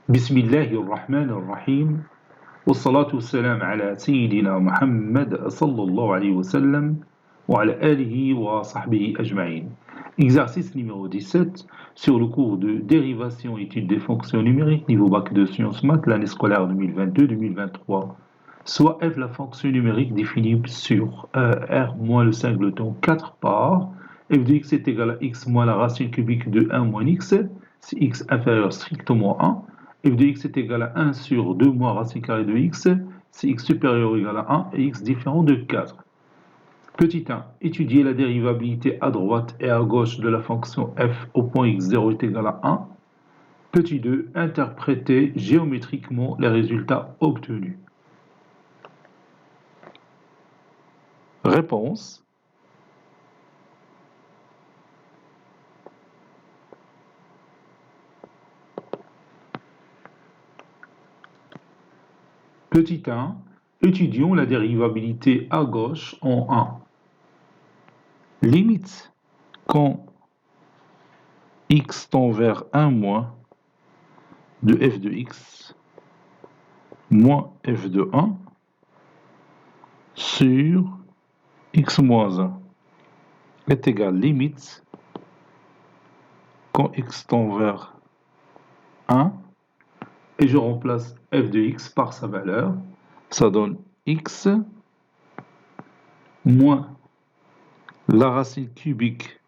بسم الله الرحمن الرحيم والصلاة والسلام على سيدنا محمد صلى الله عليه وسلم وعلى آله وصحبه أجمعين. Exercice numéro 17 sur le cours de dérivation étude des fonctions numériques niveau bac de sciences maths l'année scolaire 2022-2023. Soit f la fonction numérique définie sur r moins le singleton 4 par f de x est égal à x moins la racine cubique de 1 moins x si x inférieur strictement à 1. F de x est égal à 1 sur 2 moins racine carrée de x, si x supérieur ou égal à 1 et x différent de 4. Petit 1. Étudier la dérivabilité à droite et à gauche de la fonction f au point x0 est égal à 1. Petit 2. Interpréter géométriquement les résultats obtenus. Réponse. Petit 1. Étudions la dérivabilité à gauche en 1. Limite quand x tend vers 1 moins de f de x moins f de 1 sur x moins 1 est égal limite quand x tend vers 1 et je remplace f de x par sa valeur, ça donne x moins la racine cubique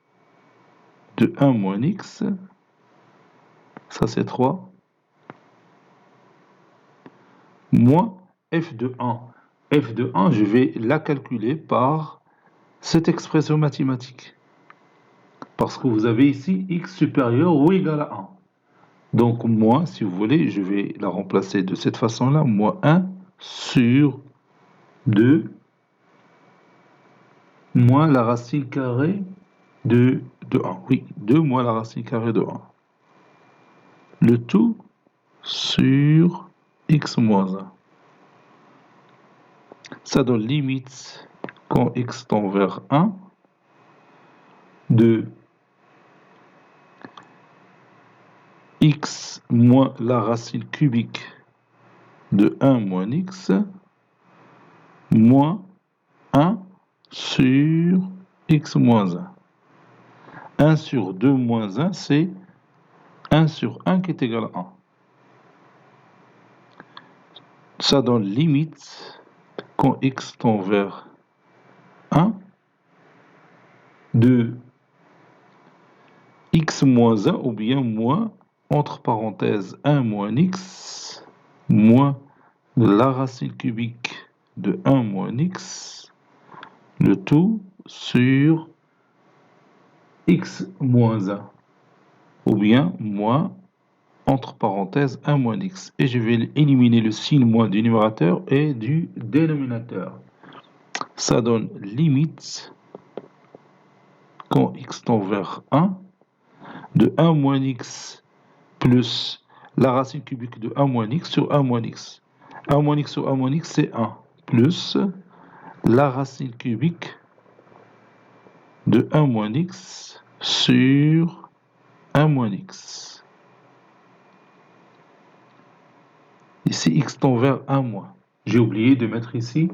de 1 moins x, ça c'est 3, moins f de 1. F de 1, je vais la calculer par cette expression mathématique. Parce que vous avez ici x supérieur ou égal à 1. Donc, moins, si vous voulez, je vais la remplacer de cette façon-là, moins 1 sur 2 moins la racine carrée de 1. Oui, 2 moins la racine carrée de 1. Le tout sur x moins 1. Ça donne limite quand x tend vers 1 de x moins la racine cubique de 1 moins x moins 1 sur x moins 1. 1 sur 2 moins 1, c'est 1 sur 1 qui est égal à 1. Ça donne limite quand x tend vers 1 de x moins 1 ou bien moins, entre parenthèses, 1 moins x moins la racine cubique de 1 moins x, le tout sur x moins 1 ou bien moins entre parenthèses 1 moins x. Et je vais éliminer le signe moins du numérateur et du dénominateur. Ça donne limite quand x tend vers 1 de 1 moins x plus la racine cubique de 1 moins x sur 1 moins x. 1 moins x sur 1 moins x, c'est 1 plus la racine cubique de 1 moins x sur 1 moins x. Ici, x tend vers 1 moins. J'ai oublié de mettre ici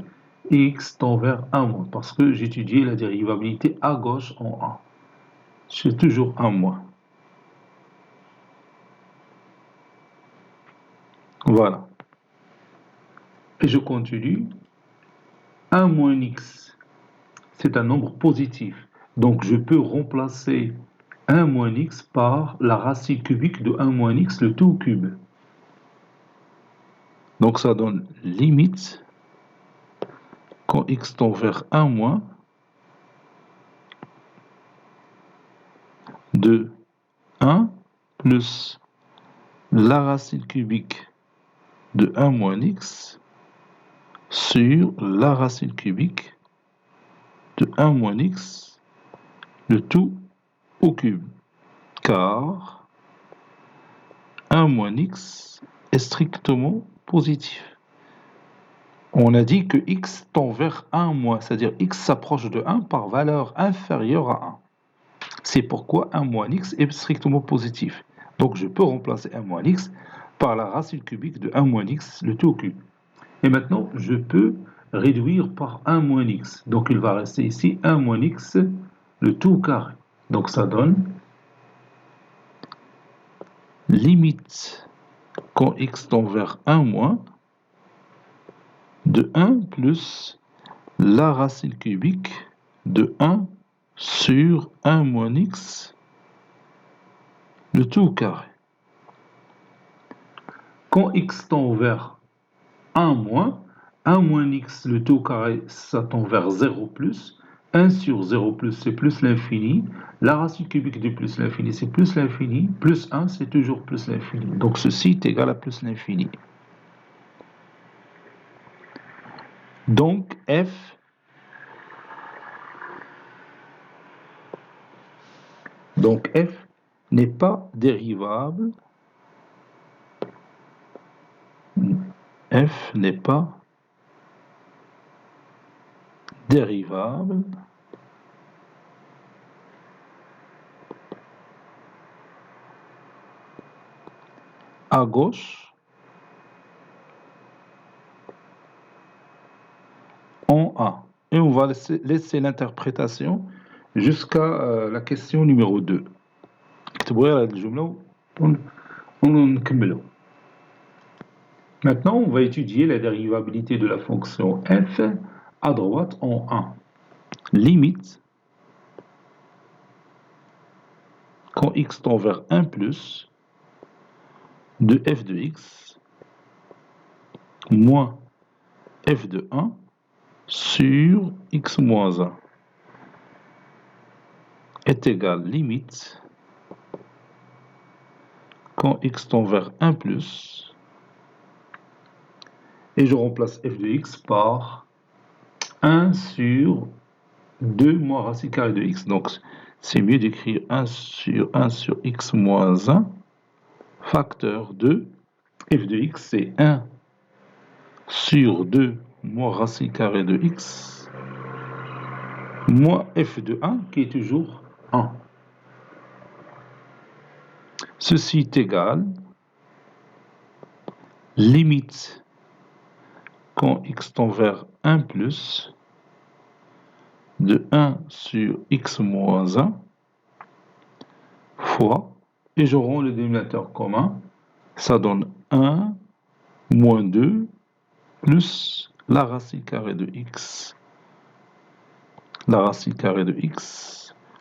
x tend vers 1 moins parce que j'étudiais la dérivabilité à gauche en 1. C'est toujours 1 moins. Voilà. Et je continue. 1 moins x, c'est un nombre positif. Donc, je peux remplacer 1 moins x par la racine cubique de 1 moins x, le tout au cube. Donc, ça donne limite quand x tend vers 1 moins de 1 plus la racine cubique de 1 moins x sur la racine cubique de 1 moins x, le tout au cube. Car 1 moins x est strictement positif. On a dit que x tend vers 1 moins, c'est-à-dire x s'approche de 1 par valeur inférieure à 1. C'est pourquoi 1 moins x est strictement positif. Donc je peux remplacer 1 moins x par la racine cubique de 1 moins x, le tout au cube. Et maintenant, je peux réduire par 1 moins x. Donc, il va rester ici 1 moins x, le tout au carré. Donc, ça donne limite quand x tend vers 1 moins de 1 plus la racine cubique de 1 sur 1 moins x, le tout au carré. Quand x tend vers 1 moins x, le tout au carré, ça tend vers 0 plus. 1 sur 0 plus, c'est plus l'infini. La racine cubique de plus l'infini, c'est plus l'infini. Plus 1, c'est toujours plus l'infini. Donc ceci est égal à plus l'infini. Donc f n'est pas dérivable. F n'est pas dérivable à gauche en A. Et on va laisser l'interprétation jusqu'à la question numéro 2. Maintenant, on va étudier la dérivabilité de la fonction f à droite en 1. Limite quand x tend vers 1 plus de f de x moins f de 1 sur x moins 1 est égal limite quand x tend vers 1 plus, et je remplace f de x par 1 sur 2 moins racine carrée de x. Donc c'est mieux d'écrire 1 sur x moins 1 facteur de f de x, c'est 1 sur 2 moins racine carrée de x moins f de 1 qui est toujours 1. Ceci est égal limite quand x tend vers 1 plus de 1 sur x moins 1 fois, et je rends le dénominateur commun, ça donne 1 moins 2 plus la racine carrée de x,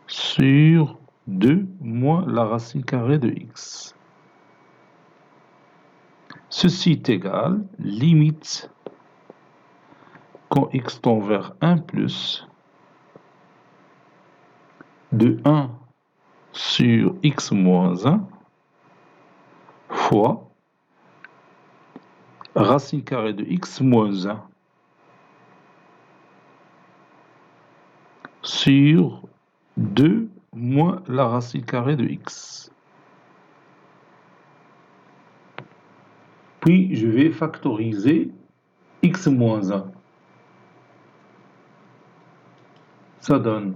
sur 2 moins la racine carrée de x. Ceci est égal limite quand x tend vers 1 plus de 1 sur x moins 1 fois racine carrée de x moins 1 sur 2 moins la racine carrée de x. Puis je vais factoriser x moins 1. Ça donne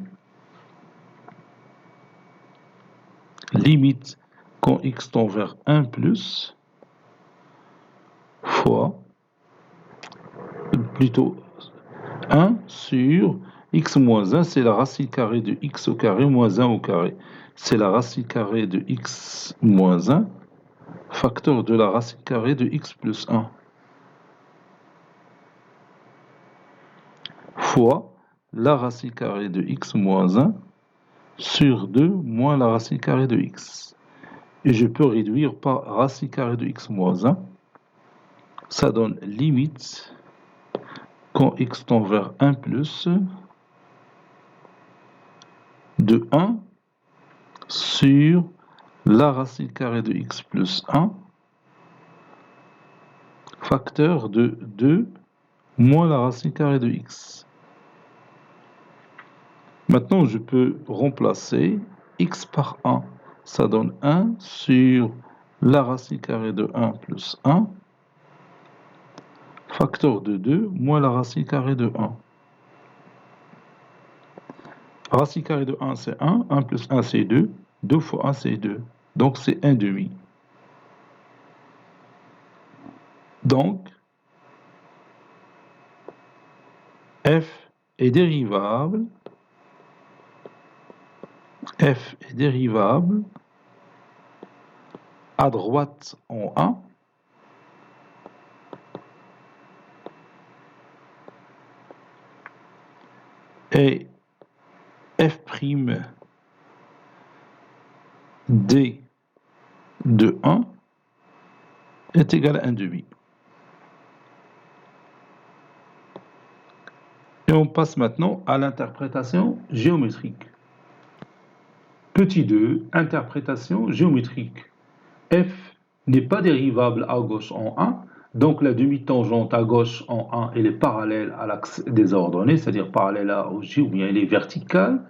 limite quand x tend vers 1 plus fois, plutôt 1 sur x moins 1, c'est la racine carrée de x au carré moins 1 au carré. C'est la racine carrée de x moins 1, facteur de la racine carrée de x plus 1, fois la racine carrée de x moins 1 sur 2 moins la racine carrée de x. Et je peux réduire par racine carrée de x moins 1. Ça donne limite quand x tend vers 1 plus de 1 sur la racine carrée de x plus 1 facteur de 2 moins la racine carrée de x. Maintenant, je peux remplacer x par 1. Ça donne 1 sur la racine carrée de 1 plus 1 facteur de 2 moins la racine carrée de 1. Racine carrée de 1, c'est 1. 1 plus 1, c'est 2. 2 fois 1, c'est 2. Donc, c'est 1 demi. Donc, f est dérivable à droite en 1 et f' d de 1 est égal à 1 demi. Et on passe maintenant à l'interprétation géométrique. Petit 2, interprétation géométrique. F n'est pas dérivable à gauche en 1, donc la demi-tangente à gauche en 1, elle est parallèle à l'axe des ordonnées, c'est-à-dire parallèle à OJ, ou bien elle est verticale.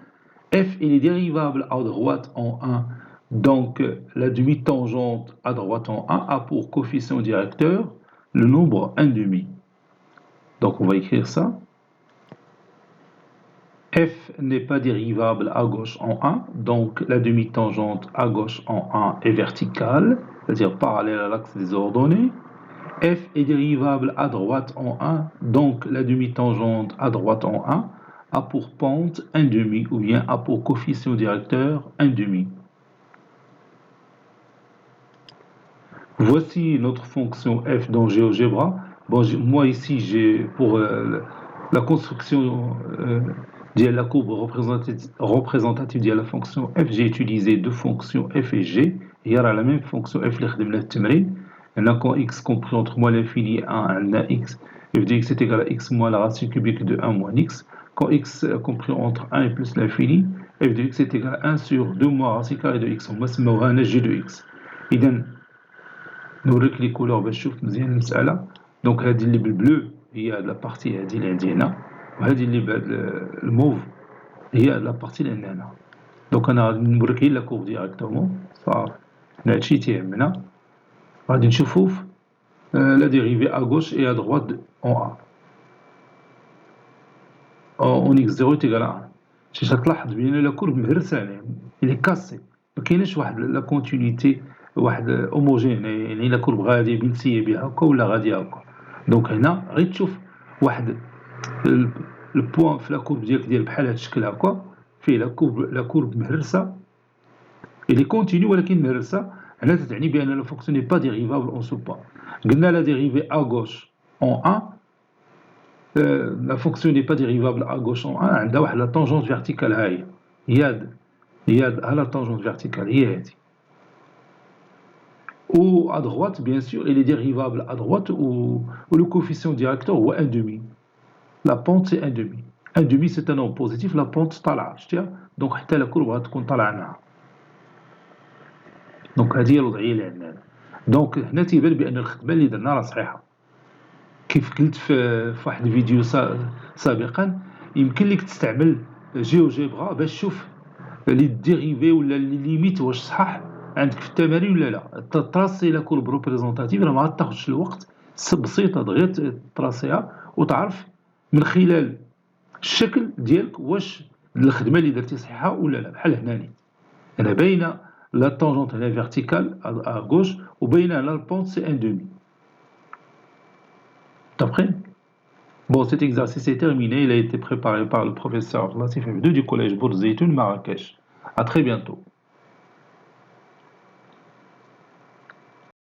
F, elle est dérivable à droite en 1, donc la demi-tangente à droite en 1 a pour coefficient directeur le nombre 1 demi. Donc on va écrire ça. F n'est pas dérivable à gauche en 1, donc la demi-tangente à gauche en 1 est verticale, c'est-à-dire parallèle à l'axe des ordonnées. F est dérivable à droite en 1, donc la demi-tangente à droite en 1 a pour pente 1 demi, ou bien a pour coefficient directeur 1 demi. Voici notre fonction f dans GeoGebra. Bon, moi ici, j'ai pour la construction de la courbe représentative de la fonction f, j'ai utilisé deux fonctions f et g. Il y aura la même fonction f qui quand x compris entre moins l'infini et 1 à x, f de x est égal à x moins la racine cubique de 1 moins x. Quand x compris entre 1 et plus l'infini, f de x est égal à 1 sur 2 moins racine carrée de x. On va se mettre un g de x. إذن نوريك لي كولور باش تشوف مزيان المسألة. دونك هذه اللي بالبلو هي لا بارتي هذه اللي عندي هنا، وهذه اللي بالموف هي لا بارتي اللي عندنا هنا. دونك أنا غادي نوريك غير لا كورب ديريكتومون صافي. هادشي تيهمنا. غادي نشوفو لا dérivée à gauche et à droite en A. En x0 est égal à 1. شي تلاحظ بأن لا كورب مهرسة يعني إلي كاسي، مكايناش واحد لا كونتينيتي واحد اوموجين، يعني لا كورب غادي بنسيه بها هكا ولا غادي هكا. دونك هنا غير تشوف واحد البوان في لا كورب ديالك ديال بحال هاد الشكل هكا فيه لا كورب مهرسة إلي كونتيني ولكن مهرسة. هنا تتعني بأن لا فونكسيون ني با ديريفابل اون سو با. قلنا لا dérivée à gauche en 1، la fonction n'est pas dérivable à gauche en 1 عندها واحد لا tangente verticale هاهي هي لا tangente verticale هي هادي. Ou à droite, bien sûr, il est dérivable à droite où le coefficient directeur هو 1 demi. La pente c'est 1 demi. 1 demi c'est un nombre positif, la pente طالعة شتيها، دونك حتى لا كورب غتكون طالعة معها. دونك هذه هي الوضعية اللي عندنا. دونك هنا تيبان بأن الخدمة اللي درنا راه صحيحة. كيف قلت في واحد الفيديو سابقا، يمكن لك تستعمل جيوجيبرا باش تشوف لي ديريفي ولا لي ليميت واش صحاح عندك في التمارين ولا لا. تراسي لا كورب ريبريزونطاتيف راه ما غاتاخدش الوقت، بسيطه دغيا تراسيها وتعرف من خلال الشكل ديالك واش الخدمه اللي درتي صحيحه ولا لا. بحال هنا باينه لا tangente هنا فيرتيكال à gauche وباينه لا البونت سي 1 demi. D'après bon, cet exercice est terminé. Il a été préparé par le professeur Latif F2 du collège Bourzeitoun Marrakech. À très bientôt.